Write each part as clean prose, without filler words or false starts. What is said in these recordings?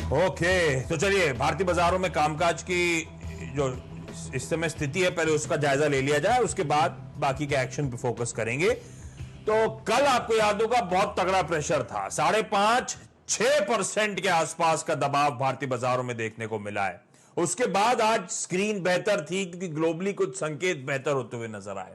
Okay, तो चलिए भारतीय बाजारों में कामकाज की जो इस समय स्थिति है पहले उसका जायजा ले लिया जाए, उसके बाद बाकी के एक्शन पे फोकस करेंगे। तो कल आपको याद होगा बहुत तगड़ा प्रेशर था, 5.5-6% के आसपास का दबाव भारतीय बाजारों में देखने को मिला है। उसके बाद आज स्क्रीन बेहतर थी क्योंकि ग्लोबली कुछ संकेत बेहतर होते हुए नजर आए,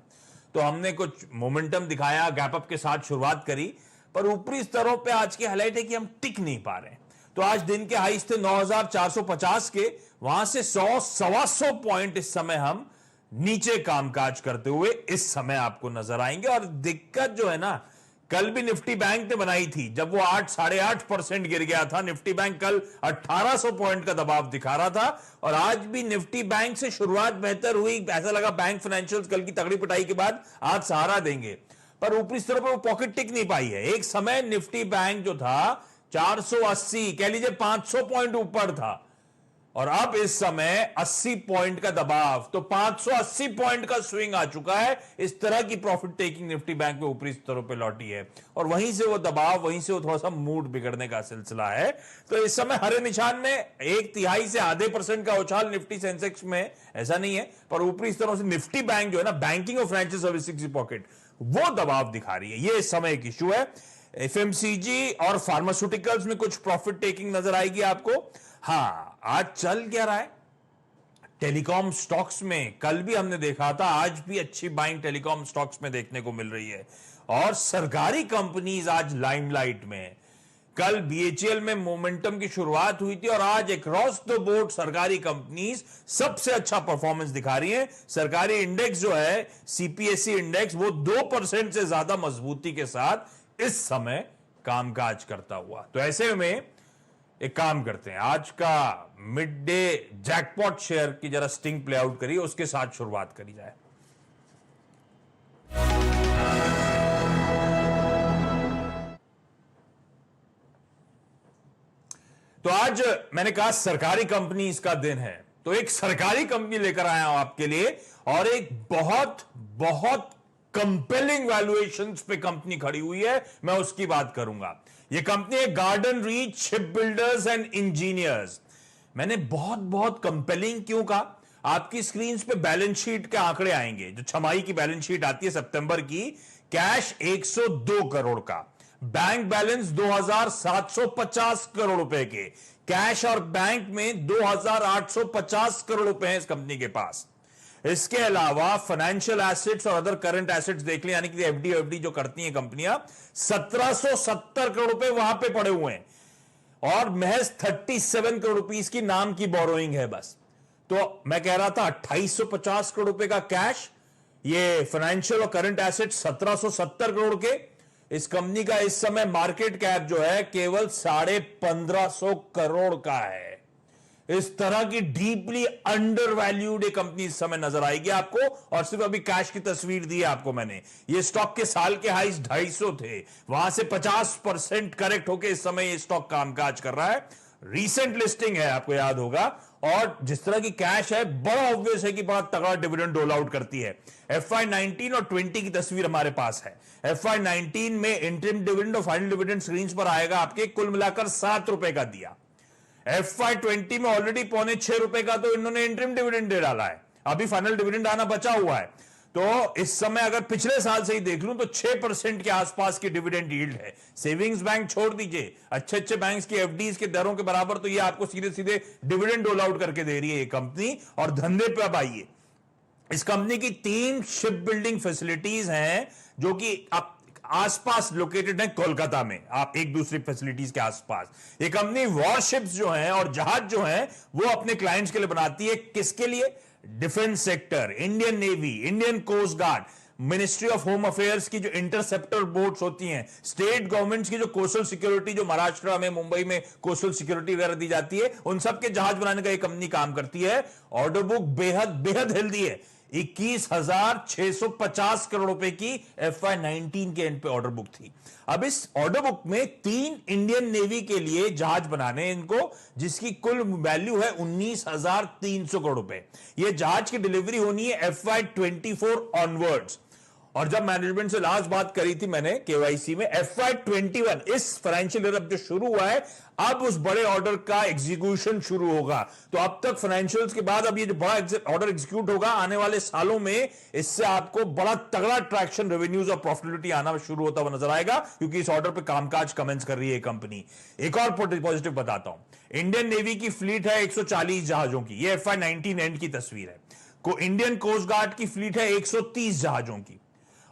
तो हमने कुछ मोमेंटम दिखाया, गैप अप के साथ शुरुआत करी, पर ऊपरी स्तरों पे आज की हाईलाइट है कि हम टिक नहीं पा रहे। तो आज दिन के हाईस थे 9450 के, वहां से 100-125 पॉइंट इस समय हम नीचे कामकाज करते हुए इस समय आपको नजर आएंगे। और दिक्कत जो है ना, कल भी निफ्टी बैंक ने बनाई थी जब वो 8-8.5% गिर गया था। निफ्टी बैंक कल 1800 पॉइंट का दबाव दिखा रहा था और आज भी निफ्टी बैंक से शुरुआत बेहतर हुई। ऐसा लगा बैंक फाइनेंशियल्स कल की तगड़ी पिटाई के बाद आज सहारा देंगे, पर ऊपरी स्तर पर वो पॉकेट टिक नहीं पाई है। एक समय निफ्टी बैंक जो था 480 कह लीजिए 500 पॉइंट ऊपर था और अब इस समय 80 पॉइंट का दबाव, तो 580 पॉइंट का स्विंग आ चुका है। इस तरह की प्रॉफिट टेकिंग निफ्टी बैंक में ऊपरी स्तरों पे लौटी है और वहीं से वो दबाव, वहीं से वो थोड़ा सा मूड बिगड़ने का सिलसिला है। तो इस समय हरे निशान में 1/3 से आधे % का उछाल निफ्टी सेंसेक्स में ऐसा नहीं है, पर ऊपरी स्तरों से निफ्टी बैंक जो है ना, बैंकिंग और फाइनेंशियल सर्विसेज की पॉकेट, वो दबाव दिखा रही है। ये इस समय एक इश्यू है। एफएमसीजी और फार्मास्यूटिकल्स में कुछ प्रॉफिट टेकिंग नजर आएगी आपको। हां, आज चल क्या रहा है टेलीकॉम स्टॉक्स में, कल भी हमने देखा था, आज भी अच्छी बाइंग टेलीकॉम स्टॉक्स में देखने को मिल रही है। और सरकारी कंपनीज आज लाइमलाइट में है। कल बीएचईएल में मोमेंटम की शुरुआत हुई थी और आज अक्रॉस द बोर्ड सरकारी कंपनीज सबसे अच्छा परफॉर्मेंस दिखा रही हैं। सरकारी इंडेक्स जो है सीपीएसई इंडेक्स, वो 2% से ज्यादा मजबूती के साथ इस समय कामकाज करता हुआ। तो ऐसे में एक काम करते हैं, आज का मिड डे जैकपॉट शेयर की जरा स्टिंग प्ले आउट करिए, उसके साथ शुरुआत करी जाए। तो आज मैंने कहा सरकारी कंपनी इसका दिन है, तो एक सरकारी कंपनी लेकर आया हूं आपके लिए और एक बहुत बहुत कंपेलिंग वैल्यूएशंस पे कंपनी खड़ी हुई है, मैं उसकी बात करूंगा। यह कंपनी है garden reach ship builders and engineers. मैंने बहुत बहुत कंपेलिंग क्यों कहा, आपकी स्क्रीन पे बैलेंस शीट के आंकड़े आएंगे, जो छमाही की बैलेंस शीट आती है सितंबर की। कैश 102 करोड़ का, बैंक बैलेंस 2750 करोड़ रुपए के, कैश और बैंक में 2850 करोड़ रुपए हैं इस कंपनी के पास। इसके अलावा फाइनेंशियल एसेट्स और अदर करंट एसेट्स देख लें, यानी कि एफडी जो करती हैं कंपनियां, 1770 करोड़ रुपए वहां पे पड़े हुए हैं और महज 37 करोड़ रुपीस की नाम की बोरोइंग है बस। तो मैं कह रहा था 2850 करोड़ रुपए का कैश, ये फाइनेंशियल और करंट एसेट्स 1770 करोड़ के। इस कंपनी का इस समय मार्केट कैप जो है केवल 1550 करोड़ का है। इस तरह की डीपली अंडर वैल्यूड एक कंपनी इस समय नजर आएगी आपको। और सिर्फ अभी कैश की तस्वीर दी है आपको मैंने, ये स्टॉक के साल के हाईस 250 थे, वहां से 50% करेक्ट होकर इस समय ये स्टॉक कामकाज कर रहा है। रीसेंट लिस्टिंग है, आपको याद होगा, और जिस तरह की कैश है, बड़ा ऑब्वियस है कि बड़ा तगड़ा डिविडेंड डोल आउट करती है। FY19 और 20 की तस्वीर हमारे पास है। FY19 में इंटरिम डिविडेंड और फाइनल डिविडेंड स्क्रीन पर आएगा आपके, कुल मिलाकर 7 रुपए का दिया। FY20 में ऑलरेडी 5.25 रुपए का तो इन्होंने इंटरिम डिविडेंड दे डाला है, अभी फाइनल डिविडेंड आना बचा हुआ है। तो इस समय अगर पिछले साल से ही देख लूं तो 6% के आसपास की डिविडेंड यील्ड है। सेविंग्स बैंक छोड़ दीजिए, अच्छे अच्छे बैंक्स की एफडीज के दरों के बराबर तो ये आपको सीधे सीधे डिविडेंड डोल आउट करके दे रही है ये कंपनी। और धंधे पे अब आइए, इस कंपनी की 3 शिप बिल्डिंग फैसिलिटीज हैं जो कि आप आसपास लोकेटेड है कोलकाता में, आप एक दूसरी फैसिलिटीज के आसपास। ये कंपनी वॉरशिप्स जो हैं और जहाज जो हैं वो अपने क्लाइंट्स के लिए बनाती है। किसके लिए? Defence sector, Indian navy, Indian coast guard, ministry of home affairs की जो इंटरसेप्टर बोट्स होती हैं, स्टेट गवर्नमेंट्स की जो कोस्टल सिक्योरिटी, जो महाराष्ट्र में, मुंबई में कोस्टल सिक्योरिटी वगैरह दी जाती है, उन सब के जहाज बनाने का एक कंपनी काम करती है। ऑर्डर बुक बेहद बेहद हेल्दी है, 21,650 करोड़ रुपए की FY19 के एंड पे ऑर्डर बुक थी। अब इस ऑर्डर बुक में 3 इंडियन नेवी के लिए जहाज बनाने इनको, जिसकी कुल वैल्यू है 19,300 करोड़ रुपए। यह जहाज की डिलीवरी होनी है FY24 ऑनवर्ड्स। और जब मैनेजमेंट से लास्ट बात करी थी मैंने केवाईसी में, FY21 इस फाइनेंशियल ईयर जो शुरू हुआ है, अब उस बड़े ऑर्डर का एग्जीक्यूशन शुरू होगा। तो अब तक फाइनेंशियल्स के बाद अब ये जो बड़ा ऑर्डर एग्जीक्यूट होगा आने वाले सालों में, इससे आपको बड़ा तगड़ा ट्रैक्शन, रेवेन्यूज और प्रॉफिटेबिलिटी आना शुरू होता हुआ नजर आएगा, क्योंकि इस ऑर्डर पे कामकाज कमेंस कर रही है कंपनी। एक और पॉजिटिव बताता हूं, इंडियन नेवी की फ्लीट है 140 जहाजों की, ये FY19 एंड की तस्वीर है। इंडियन कोस्ट गार्ड की फ्लीट है 130 जहाजों की,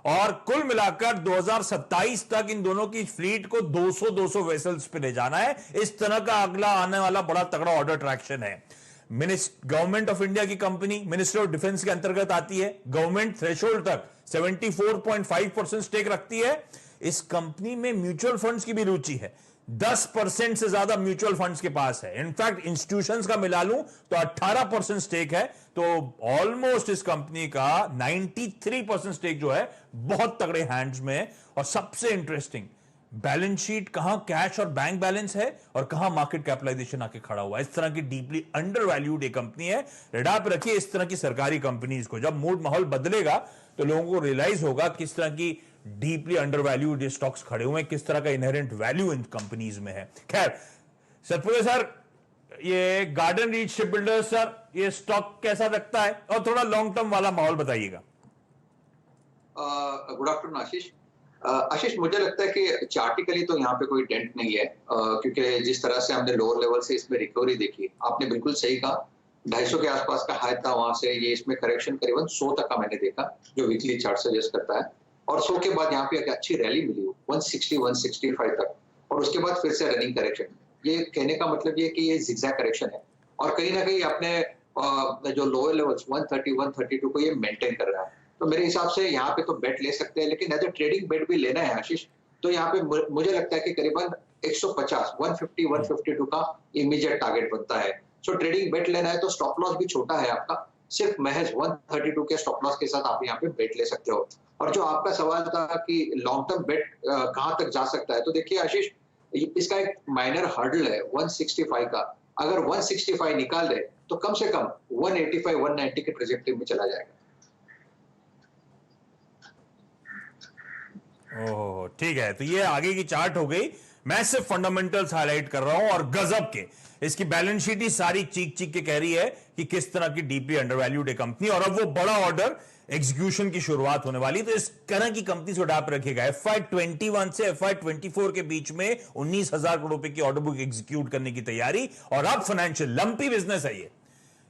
और कुल मिलाकर 2027 तक इन दोनों की फ्लीट को 200 वेसल्स पे ले जाना है। इस तरह का अगला आने वाला बड़ा तगड़ा ऑर्डर ट्रैक्शन है। गवर्नमेंट ऑफ इंडिया की कंपनी मिनिस्ट्री ऑफ डिफेंस के अंतर्गत आती है। गवर्नमेंट थ्रेशोल्ड तक 74.5% स्टेक रखती है। इस कंपनी में म्यूचुअल फंड्स की भी रुचि है, 10% से ज्यादा म्यूचुअल फंड्स के पास है। इनफैक्ट इंस्टीट्यूशंस का मिला लूं तो 18% स्टेक है। तो ऑलमोस्ट इस कंपनी का 93% स्टेक जो है बहुत तगड़े हैंड्स में है। और सबसे इंटरेस्टिंग, बैलेंस शीट कहां कैश और बैंक बैलेंस है और कहां मार्केट कैपिटलाइजेशन आके खड़ा हुआ है। इस तरह की डीपली अंडर वैल्यूड एक कंपनी है। रडार पे रखिए इस तरह की सरकारी कंपनीज को। जब मूड माहौल बदलेगा तो लोगों को रियलाइज होगा किस तरह की डीपली अंडर वैल्यूड स्टॉक्स खड़े हुए हैं, किस तरह का इनहेरेंट वैल्यू इन कंपनीज में है। खैर सतपुरे सर, ये garden reach ship builders sir, ये स्टॉक कैसा लगता है और थोड़ा लॉन्ग टर्म वाला माहौल बताइएगा। गुड आफ्टरनून आशीष। आशीष, मुझे लगता है कि चार्टिकली तो यहाँ पे कोई डेंट नहीं है, क्योंकि जिस तरह से हमने लोअर लेवल से इसमें रिकवरी देखी, आपने बिल्कुल सही कहा। 250 के आसपास का हाई था, वहां से ये इसमें करेक्शन करीबन 100 तक का मैंने देखा, जो वीकली चार्ट सजेस्ट करता है। और 100 के बाद यहाँ पे एक अच्छी रैली मिली 160 165 तक, और उसके बाद फिर से रनिंग करेक्शन। ये कहने का मतलब ये कि ये जिगजैग करेक्शन है, और कहीं ना कहीं अपने जो लोअर लेवल्स 130 132 को ये मेंटेन कर रहा है। तो मेरे हिसाब से यहाँ पे तो बेट ले सकते हैं, लेकिन एज ए ट्रेडिंग बेट भी लेना है आशीष, तो यहाँ पे मुझे लगता है कि करीबन 150 150 152 का इमीडिएट टारगेट बनता है। सो ट्रेडिंग बेट लेना है तो स्टॉप लॉस भी छोटा है आपका, सिर्फ महज 132 के स्टॉप लॉस के साथ आप यहाँ पे बेट ले सकते हो। और जो आपका सवाल था कि लॉन्ग टर्म बेट कहां तक जा सकता है, तो देखिए आशीष, इसका एक माइनर हर्डल है 165 का। अगर 165 निकाल दे तो कम से कम 185 190 के ट्रेजेक्टरी में चला जाएगा। ओह ठीक है, तो ये आगे की चार्ट हो गई। मैं सिर्फ फंडामेंटल्स हाईलाइट कर रहा हूं, और गजब के इसकी बैलेंस शीट ही सारी चीख चीख के कह रही है कि किस तरह की डीपली अंडरवैल्यूड है कंपनी, और अब वो बड़ा ऑर्डर एग्जीक्यूशन की शुरुआत होने वाली। तो इस तरह की कंपनी से डाप रखेगा। FY21 से FY24 के बीच में 19,000 करोड़ रुपए की ऑर्डर बुक एग्जीक्यूट करने की तैयारी। और अब फाइनेंशियल लंपी बिजनेस है ये,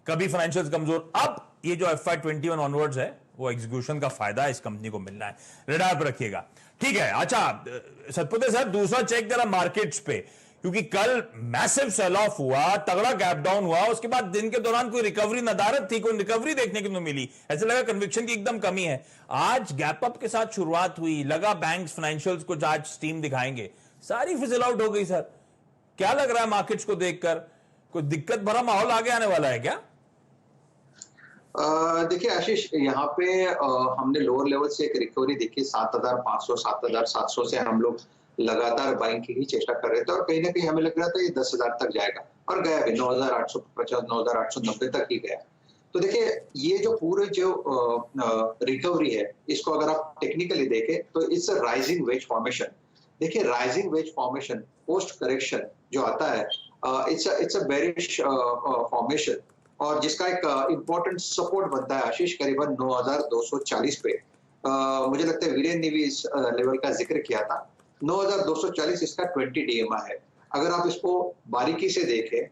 कभी फाइनेंशियल कमजोर। अब ये जो FY21 ऑनवर्ड्स है वो एग्जीक्यूशन का फायदा इस कंपनी को मिलना है, रडार पर रखिएगा। ठीक है, अच्छा सतपुते सर, दूसरा चेक जरा मार्केट्स पे, क्योंकि कल मैसिव सेल ऑफ हुआ, तगड़ा गैप डाउन हुआ, उसके बाद दिन के दौरान कोई रिकवरी नदारत थी, कोई रिकवरी देखने को नहीं मिली। ऐसे लगा कन्विक्शन की एकदम कमी है। आज गैप अप के साथ शुरुआत हुई, लगा बैंक्स फाइनेंशियल्स को आज स्टीम दिखाएंगे, सारी फिजल आउट हो गई। सर क्या लग रहा है मार्केट्स को देखकर, कोई दिक्कत भरा माहौल आगे आने वाला है क्या? देखिए आशीष, यहाँ पे हमने लोअर लेवल से एक रिकवरी देखी 7,500 7,700 से हम लोग लगातार बाइंग की ही चेष्टा कर रहे थे, और कहीं ना कहीं हमें लग रहा था ये 10,000 तक जाएगा, और गया भी 9,850 9,890 तक ही गया। तो देखिए, ये जो पूरे जो रिकवरी है, इसको अगर आप टेक्निकली देखें तो it's a rising wedge formation. देखिए, rising wedge formation post correction जो आता है, इट्स अ बेरिश फॉर्मेशन, और जिसका एक इंपॉर्टेंट सपोर्ट बनता है आशीष करीबन 9,240 पे। मुझे लगता है वीरेन ने भी इस लेवल का जिक्र किया था। 9,240 इसका 20 DMA है। अगर आप इसको बारीकी से देखें